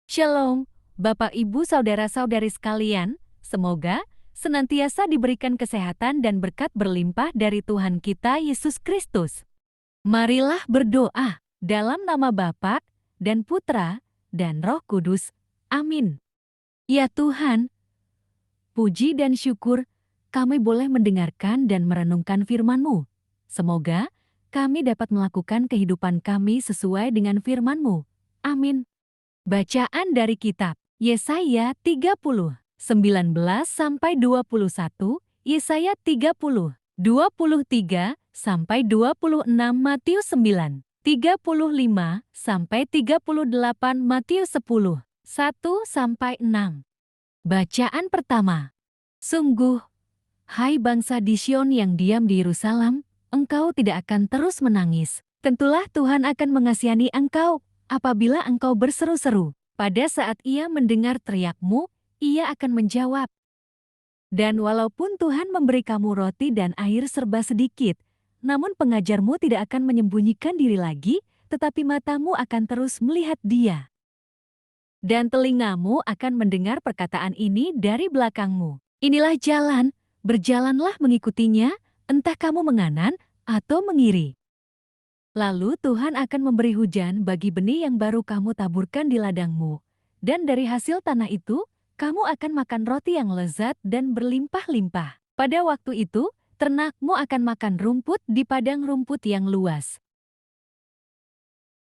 Shalom, Bapak Ibu Saudara-saudari sekalian, semoga senantiasa diberikan kesehatan dan berkat berlimpah dari Tuhan kita Yesus Kristus. Marilah berdoa dalam nama Bapa dan Putra dan Roh Kudus. Amin. Ya Tuhan, puji dan syukur kami boleh mendengarkan dan merenungkan firman-Mu. Semoga kami dapat melakukan kehidupan kami sesuai dengan firman-Mu. Amin. Bacaan dari kitab Yesaya 30, 19-21, Yesaya 30, 23-26, Matius 9, 35-38, Matius 10, 1-6. Bacaan pertama. Sungguh, hai bangsa di Sion yang diam di Yerusalem, engkau tidak akan terus menangis. Tentulah Tuhan akan mengasihani engkau. Apabila engkau berseru-seru, pada saat Ia mendengar teriakmu, Ia akan menjawab. Dan walaupun Tuhan memberi kamu roti dan air serba sedikit, namun pengajarmu tidak akan menyembunyikan diri lagi, tetapi matamu akan terus melihat Dia. Dan telingamu akan mendengar perkataan ini dari belakangmu. Inilah jalan, berjalanlah mengikutinya, entah kamu menganan atau mengiri. Lalu Tuhan akan memberi hujan bagi benih yang baru kamu taburkan di ladangmu. Dan dari hasil tanah itu, kamu akan makan roti yang lezat dan berlimpah-limpah. Pada waktu itu, ternakmu akan makan rumput di padang rumput yang luas.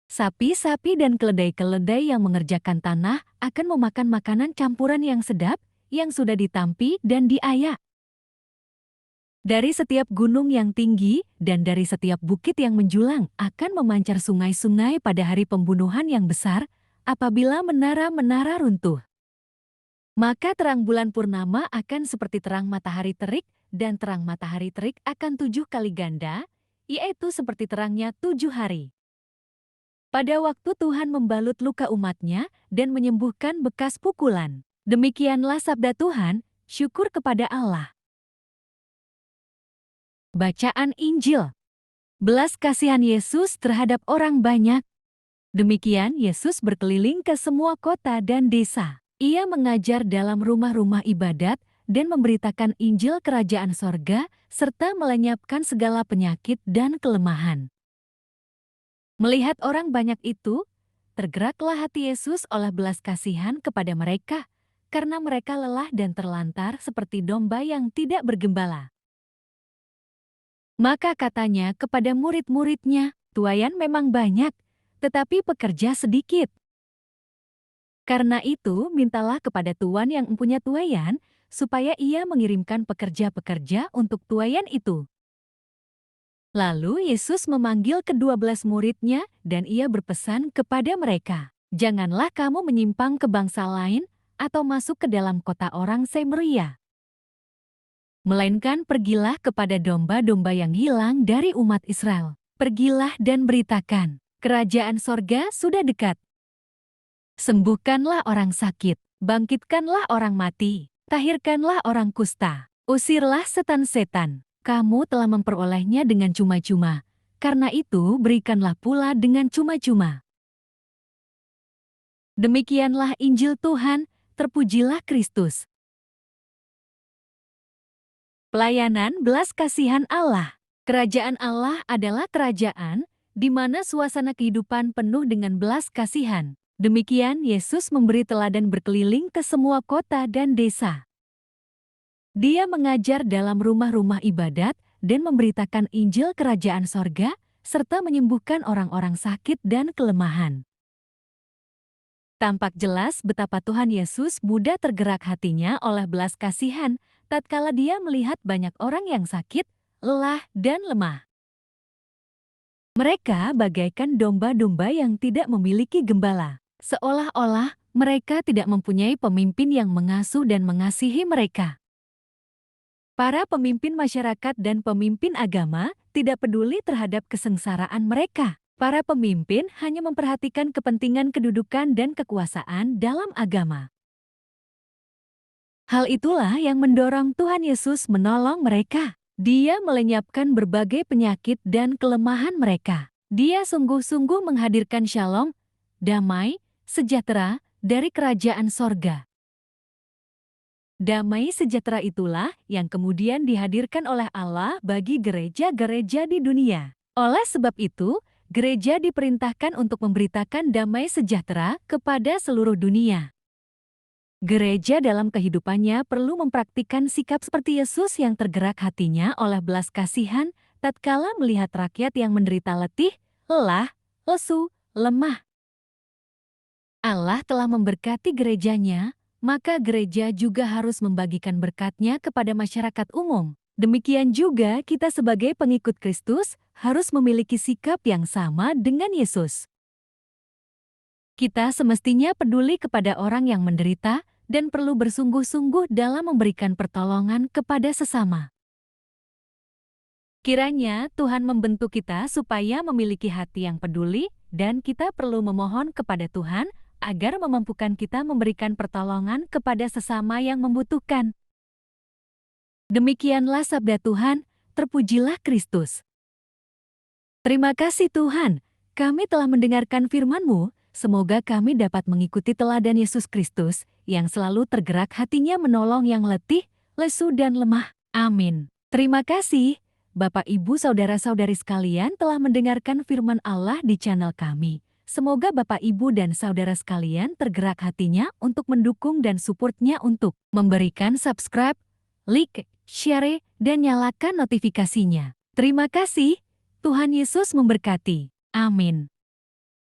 Sapi-sapi dan keledai-keledai yang mengerjakan tanah akan memakan makanan campuran yang sedap, yang sudah ditampi dan diayak. Dari setiap gunung yang tinggi dan dari setiap bukit yang menjulang akan memancar sungai-sungai pada hari pembunuhan yang besar apabila menara-menara runtuh. Maka terang bulan purnama akan seperti terang matahari terik dan terang matahari terik akan 7 kali ganda, yaitu seperti terangnya 7 hari. Pada waktu Tuhan membalut luka umatnya dan menyembuhkan bekas pukulan. Demikianlah sabda Tuhan, syukur kepada Allah. Bacaan Injil. Belas kasihan Yesus terhadap orang banyak. Demikian Yesus berkeliling ke semua kota dan desa. Ia mengajar dalam rumah-rumah ibadat dan memberitakan Injil Kerajaan Sorga serta melenyapkan segala penyakit dan kelemahan. Melihat orang banyak itu, tergeraklah hati Yesus oleh belas kasihan kepada mereka, karena mereka lelah dan terlantar seperti domba yang tidak bergembala. Maka katanya kepada murid-muridnya, tuaian memang banyak, tetapi pekerja sedikit. Karena itu, mintalah kepada Tuan yang mempunyai tuaian, supaya ia mengirimkan pekerja-pekerja untuk tuaian itu. Lalu Yesus memanggil ke-12 muridnya dan ia berpesan kepada mereka, janganlah kamu menyimpang ke bangsa lain atau masuk ke dalam kota orang Samaria. Melainkan pergilah kepada domba-domba yang hilang dari umat Israel. Pergilah dan beritakan, kerajaan sorga sudah dekat. Sembuhkanlah orang sakit, bangkitkanlah orang mati, tahirkanlah orang kusta, usirlah setan-setan. Kamu telah memperolehnya dengan cuma-cuma, karena itu berikanlah pula dengan cuma-cuma. Demikianlah Injil Tuhan, terpujilah Kristus. Pelayanan belas kasihan Allah. Kerajaan Allah adalah kerajaan di mana suasana kehidupan penuh dengan belas kasihan. Demikian Yesus memberi teladan berkeliling ke semua kota dan desa. Dia mengajar dalam rumah-rumah ibadat dan memberitakan Injil Kerajaan Sorga serta menyembuhkan orang-orang sakit dan kelemahan. Tampak jelas betapa Tuhan Yesus mudah tergerak hatinya oleh belas kasihan tatkala dia melihat banyak orang yang sakit, lelah, dan lemah. Mereka bagaikan domba-domba yang tidak memiliki gembala, seolah-olah mereka tidak mempunyai pemimpin yang mengasuh dan mengasihi mereka. Para pemimpin masyarakat dan pemimpin agama tidak peduli terhadap kesengsaraan mereka. Para pemimpin hanya memperhatikan kepentingan kedudukan dan kekuasaan dalam agama. Hal itulah yang mendorong Tuhan Yesus menolong mereka. Dia melenyapkan berbagai penyakit dan kelemahan mereka. Dia sungguh-sungguh menghadirkan shalom, damai, sejahtera, dari kerajaan sorga. Damai sejahtera itulah yang kemudian dihadirkan oleh Allah bagi gereja-gereja di dunia. Oleh sebab itu, gereja diperintahkan untuk memberitakan damai sejahtera kepada seluruh dunia. Gereja dalam kehidupannya perlu mempraktikkan sikap seperti Yesus yang tergerak hatinya oleh belas kasihan tatkala melihat rakyat yang menderita letih, lelah, lesu, lemah. Allah telah memberkati gerejanya, maka gereja juga harus membagikan berkat-Nya kepada masyarakat umum. Demikian juga kita sebagai pengikut Kristus harus memiliki sikap yang sama dengan Yesus. Kita semestinya peduli kepada orang yang menderita dan perlu bersungguh-sungguh dalam memberikan pertolongan kepada sesama. Kiranya Tuhan membentuk kita supaya memiliki hati yang peduli dan kita perlu memohon kepada Tuhan agar memampukan kita memberikan pertolongan kepada sesama yang membutuhkan. Demikianlah sabda Tuhan, terpujilah Kristus. Terima kasih Tuhan, kami telah mendengarkan firman-Mu, semoga kami dapat mengikuti teladan Yesus Kristus yang selalu tergerak hatinya menolong yang letih, lesu dan lemah. Amin. Terima kasih, Bapak Ibu Saudara-saudari sekalian telah mendengarkan firman Allah di channel kami. Semoga Bapak Ibu dan Saudara sekalian tergerak hatinya untuk mendukung dan support-Nya untuk memberikan subscribe, like, share, dan nyalakan notifikasinya. Terima kasih, Tuhan Yesus memberkati. Amin.